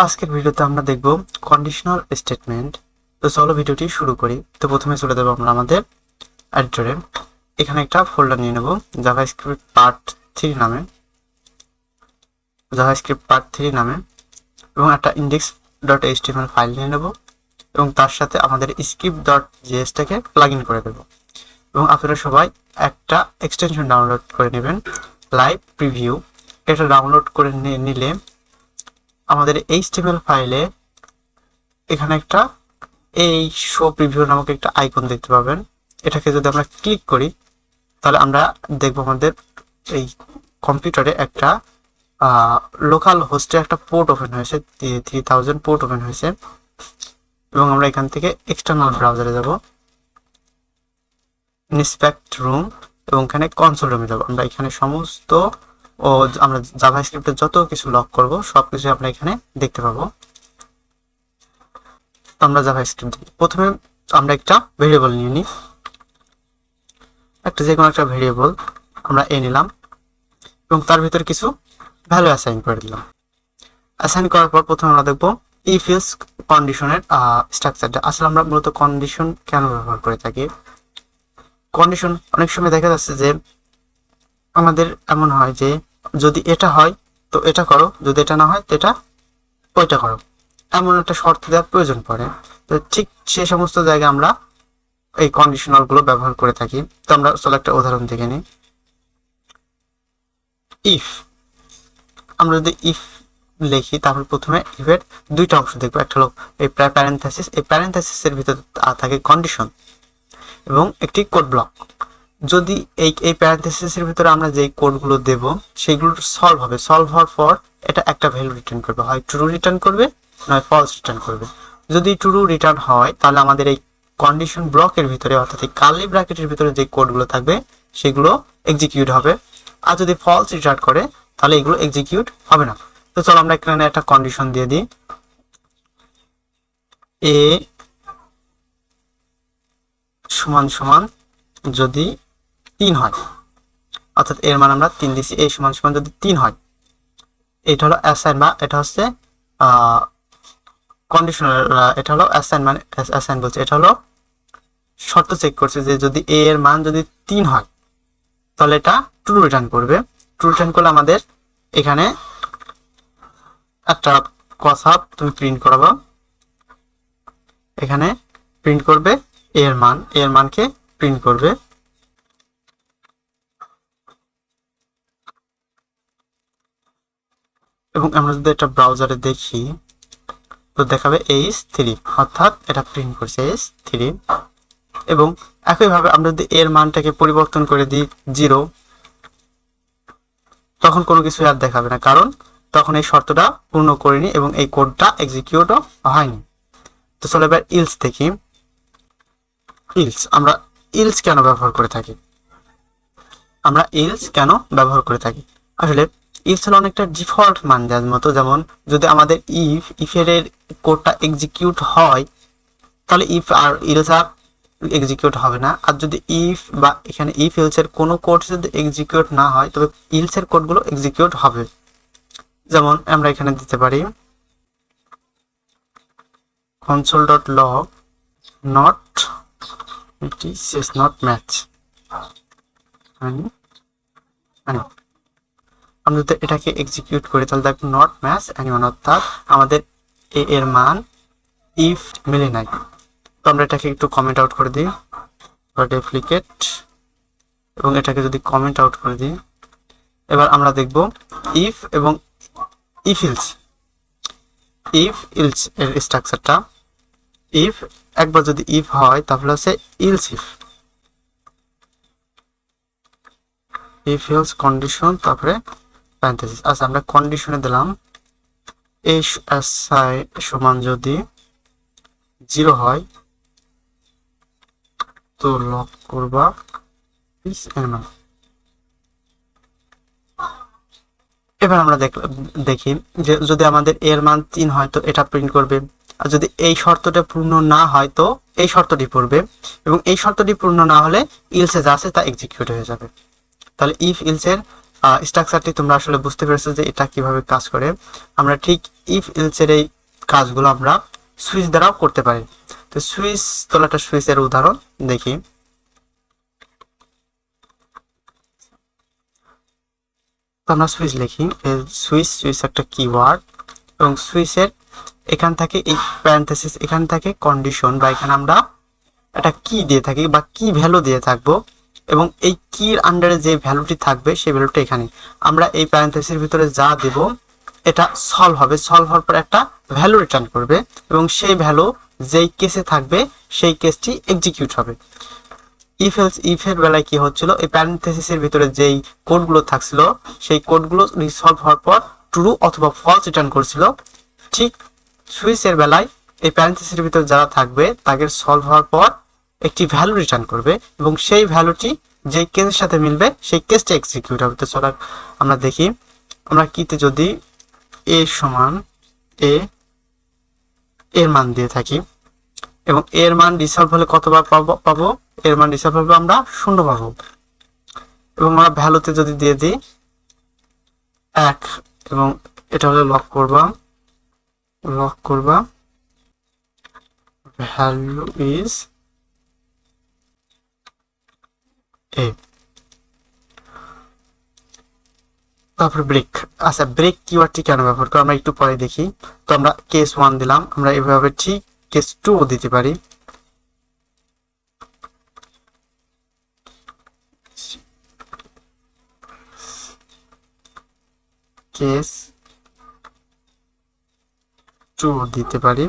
আজকের ভিডিওতে আমরা দেখব কন্ডিশনাল স্টেটমেন্ট। তো চলো ভিডিওটি শুরু করি। তো প্রথমে চলে যাব আমরা আমাদের এডিটরে। এখানে একটা ফোল্ডার নিয়ে নেব জাভাস্ক্রিপ্ট পার্ট 3 নামে, এবং একটা index.html ফাইল নিয়ে নেব এবং তার সাথে আমাদের script.js টাকে প্লাগ ইন করে দেব। এবং আপনারা সবাই একটা এক্সটেনশন ডাউনলোড করে নেবেন, লাইভ প্রিভিউ। এটা ডাউনলোড করে নিলে আমাদের HTML ফাইলে এখানে একটা এই শো প্রিভিউ নামক একটা আইকন দেখতে পাবেন। এটাকে যদি আমরা ক্লিক করি তাহলে আমরা দেখব আমাদের এই কম্পিউটারে একটা লোকাল হোস্টে একটা পোর্ট ওপেন হয়েছে, 3000 পোর্ট ওপেন হয়েছে। এবং আমরা এখান থেকে এক্সটার্নাল ব্রাউজারে যাব, ইন্সপেক্ট রুম, এবং এখানে কনসোল রুমে যাব। আমরা এখানে সমস্ত আমরা জাভাস্ক্রিপ্টে যত কিছু লক করব সবকিছু আমরা এখানে দেখতে পাবো। আমরা জাভাস্ক্রিপ্ট প্রথমে আমরা একটা ভেরিয়েবল নিয়ে নিই, যে কোনো একটা ভেরিয়েবল আমরা নিলাম এবং তার ভিতরে কিছু ভ্যালু অ্যাসাইন করে দিলাম। অ্যাসাইন করার পর প্রথমে আমরা দেখবো ইফ এলস কন্ডিশনের স্ট্রাকচারটা। আসলে আমরা মূলত কন্ডিশন কেন ব্যবহার করে থাকি? কন্ডিশন অনেক সময় দেখা যাচ্ছে যে আমাদের এমন হয় যে যদি এটা হয় তো এটা করো, যদি এটা না হয় তো এটা ওইটা করো, এমন একটা শর্ত দেওয়ার প্রয়োজন পড়ে। তো ঠিক সে সমস্ত জায়গায় আমরা এই কন্ডিশনাল গুলো ব্যবহার করে থাকি। তো আমরা চলো একটা উদাহরণ দেখে নিই। ইফ আমরা যদি ইফ লিখি তারপর প্রথমে ইফের দুইটা অংশ দেখবো, একটা হলো এই প্যারেনথেসিস, এই প্যারেনথেসিসের ভিতরে থাকে কন্ডিশন এবং একটি কোড ব্লক। যদি এই প্যারেনথেসিসের ভিতরে আমরা যেই কোডগুলো দেব সেগুলো সলভ হবে, সলভ হওয়ার পর এটা একটা ভ্যালু রিটার্ন করবে, হয় ট্রু রিটার্ন করবে নয় ফলস রিটার্ন করবে। যদি ট্রু রিটার্ন হয় তাহলে আমাদের এই কন্ডিশন ব্লকের ভিতরে অর্থাৎ এই কার্লি ব্র্যাকেটের ভিতরে যে কোডগুলো থাকবে সেগুলো এক্সিকিউট হবে, আর যদি ফলস রিটার্ন করে তাহলে এগুলো এক্সিকিউট হবে না। তো চলো আমরা এখানে একটা কন্ডিশন দিয়ে দিই, এ সমান সমান যদি 3 হয়, অর্থাৎ এর মান আমরা 3 দিচ্ছি, এ সমান সমান যদি 3 হয়, এটা হলো অ্যাসাইন বা এটা হচ্ছে কন্ডিশনাল, এটা হলো অ্যাসাইন, মানে অ্যাসাইন বলছে এটা হলো শর্ত চেক করছে যে যদি এ এর মান যদি 3 হয় তাহলে এটা ট্রু রিটার্ন করবে। ট্রু রিটার্ন করলে আমাদের এখানে একটা কথা তুমি প্রিন্ট করাবো, এখানে প্রিন্ট করবে এর মানকে প্রিন্ট করবে। এবং আমরা যদি এটা ব্রাউজারে দেখি তো দেখাবে h3, অর্থাৎ এটা প্রিন্ট করছে h3। এবং একইভাবে আমরা যদি এর মানটাকে পরিবর্তন করে দিই 0, তখন কোনো কিছু আর দেখাবে না, কারণ তখন এই শর্তটা পূর্ণ করিনি এবং এই কোডটা এক্সিকিউটও হয়নি। তো চলো এবার ইলস দেখি। আমরা ইলস কেন ব্যবহার করে থাকি? আসলে ইলস হলো অনেকটা ডিফল্ট মান দেওয়ার মতো। যেমন যদি আমাদের ইফের কোডটা এক্সিকিউট হয় তাহলে ইফ আর ইলস আর এক্সিকিউট হবে না, আর যদি ইফ বা এখানে ইফ এলস এর কোনো কোড যদি এক্সিকিউট না হয় তবে ইলস এর কোডগুলো এক্সিকিউট হবে। যেমন আমরা এখানে দিতে পারি console.log not match। আমরা যদি এটাকে এক্সিকিউট করি তাহলে দেখো নট ম্যাচ এনিওয়ান, অর্থাৎ আমাদের এ এর মান ইফ মিলে নাই। তো আমরা এটাকে একটু কমেন্ট আউট করে দিই বা ডুপ্লিকেট, এবং এটাকে যদি কমেন্ট আউট করে দিই, এবার আমরা দেখব ইফ এবং ইফ ইলস এর স্ট্রাকচারটা। ইফ একবার যদি ইফ হয় তাহলে হচ্ছে ইলস ইফ এলস কন্ডিশন, তারপরে প্যারেনথেসিস। আচ্ছা আমরা কন্ডিশনে দিলাম এ সমান যদি 0 হয় তো লক করবা এবার আমরা দেখি যে যদি আমাদের এর মান 3 হয় তো এটা প্রিন্ট করবে, আর যদি এই শর্তটা পূর্ণ না হয় তো এই শর্তটি পড়বে, এবং এই শর্তটি পূর্ণ না হলে ইলসে যা আছে তা এক্সিকিউট হয়ে যাবে। তাহলে ইফ ইলসের স্ট্রাকচারটি তোমরা আসলে বুঝতে পেরেছো যে এটা কিভাবে কাজ করে। আমরা ঠিক ইফ এলসের এই কাজগুলো আমরা সুইচ দ্বারাও করতে পারি। তো সুইচ তোলাটা সুইচের উদাহরণ দেখি। তো আমরা সুইচ লিখি, সুইচ সুইচ একটা কিওয়ার্ড, এবং সুইচের এখান থেকে এই প্যারেনথেসিস এখান থেকে কন্ডিশন বা এখানে আমরা একটা কি দিয়ে থাকি বা কি ভ্যালু দিয়ে থাকবো, এবং এই কির আন্ডারে যে ভ্যালুটি থাকবে সেই ভ্যালুটা এখানে আমরা এই প্যারেনথেসিসের ভিতরে যা দেব এটা সলভ হবে, সলভ হওয়ার পর একটা ভ্যালু রিটার্ন করবে, এবং সেই ভ্যালু যেই কেসে থাকবে সেই কেসটি এক্সিকিউট হবে। ইফ এলস ইফের বেলায় কি হচ্ছিল, এই প্যারেনথেসিসের ভিতরে যেই কোডগুলো থাকছিল সেই কোডগুলো রিসলভ হওয়ার পর ট্রু অথবা ফলস রিটার্ন করছিল। ঠিক সুইচের বেলায় এই প্যারেনথেসিসের ভিতরে যারা থাকবে তাদের সলভ হওয়ার পর একটি ভ্যালু রিটার্ন করবে, এবং সেই ভ্যালুটি যে কেসের সাথে মিলবে সেই কেসটা এক্সিকিউট হবে। তো চলো আমরা দেখি, আমরা কিতে যদি এ সমান এ এর মান দিয়ে থাকি এবং এর মান রিসলভ হলে কতবার পাবো, এর মান রিসলভ হলে আমরা 0 পাবো, এবং আমরা ভ্যালুতে যদি দিয়ে দিই 1, এবং এটা হলে লক করবা ভ্যালু ইজ এ। তারপরে ব্রেক। আচ্ছা, ব্রেক কিওয়ার্ডটি কেন ব্যবহার করি আমরা একটু পরে দেখি। তো আমরা কেস 1 দিলাম, আমরা এভাবে ঠিক কেস 2 দিতে পারি। কেস 2 দিতে পারি।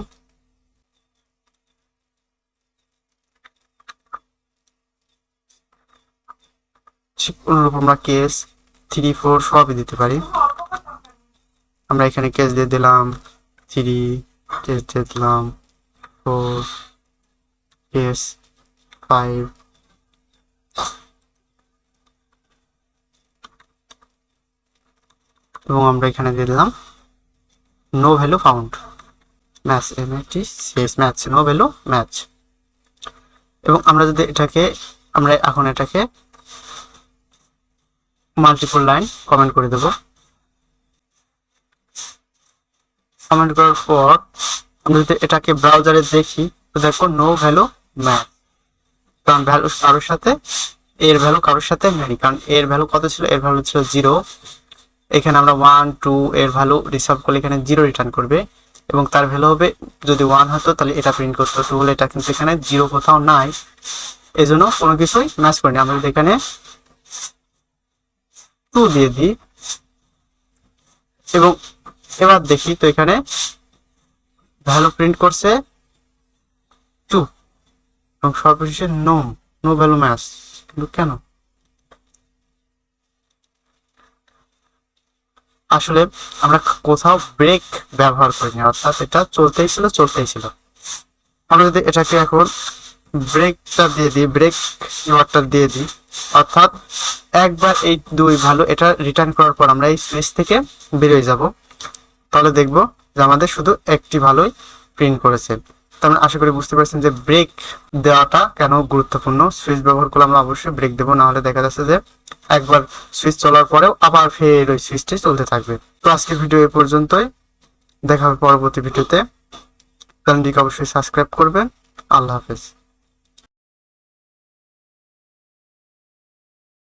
অনুরূপ আমরা কেস 3, 4 সবই দিতে পারি। আমরা এখানে কেস দিয়ে দিলাম 3, কেস দিয়ে দিলাম 4, কেস 5, এবং আমরা এখানে দিয়ে দিলাম no value found, match match no value match. এবং আমরা যদি আমরা এখন এটাকে মাল্টিপল লাইন কমেন্ট করে দেব। কমেন্ট করার পর আমরা যদি এটাকে ব্রাউজারে দেখি তো দেখো নো ভ্যালু ম্যাচ, কারণ ভ্যালু কারোর সাথে এর ভ্যালু কারোর সাথে নেই, কারণ এর ভ্যালু কত ছিল, এর ভ্যালু ছিল 0। এখানে আমরা 1, 2 এর ভ্যালু রিসলভ করলে এখানে 0 রিটার্ন করবে, এবং তার ভ্যালু হবে যদি 1 হতো তাহলে এটা প্রিন্ট করতে হতো, বলে এটা কিন্তু এখানে 0 কোথাও নাই, এজন্য কোনো কিছুই ম্যাচ করিনি। আমরা যদি এখানে 2 দিয়ে দিই এবং এবার দেখি তো এখানে ভ্যালু প্রিন্ট করছে 2, এবং সর্বশেষে নো ভ্যালু ম্যাচ, কিন্তু কেন? আসলে আমরা কোথাও ব্রেক ব্যবহার করিনি, অর্থাৎ এটা চলতেই ছিল। আমরা যদি এটাকে এখন ব্রেকটা দিয়ে দিই, ব্রেক কিওয়ার্ডটা দিয়ে দিই, অর্থাৎ একবার এই 2 ভ্যালু এটা রিটার্ন করার পর আমরা এই সুইচ থেকে বেরিয়ে যাব, তাহলে দেখবো যে আমাদের শুধু একটি ভ্যালুই প্রিন্ট করেছে। তার মানে আশা করি বুঝতে পারছেন যে ব্রেক দেওয়াটা কেন গুরুত্বপূর্ণ। সুইচ ব্যবহার করলে আমরা অবশ্যই ব্রেক দেবো, না হলে দেখা যাচ্ছে যে একবার সুইচ চলার পরেও আবার ফের ওই সুইচটি চলতে থাকবে। তো আজকের ভিডিও এই পর্যন্তই, দেখা হবে পরবর্তী ভিডিওতে। চ্যানেলটিকে অবশ্যই সাবস্ক্রাইব করবেন। আল্লাহ হাফেজ।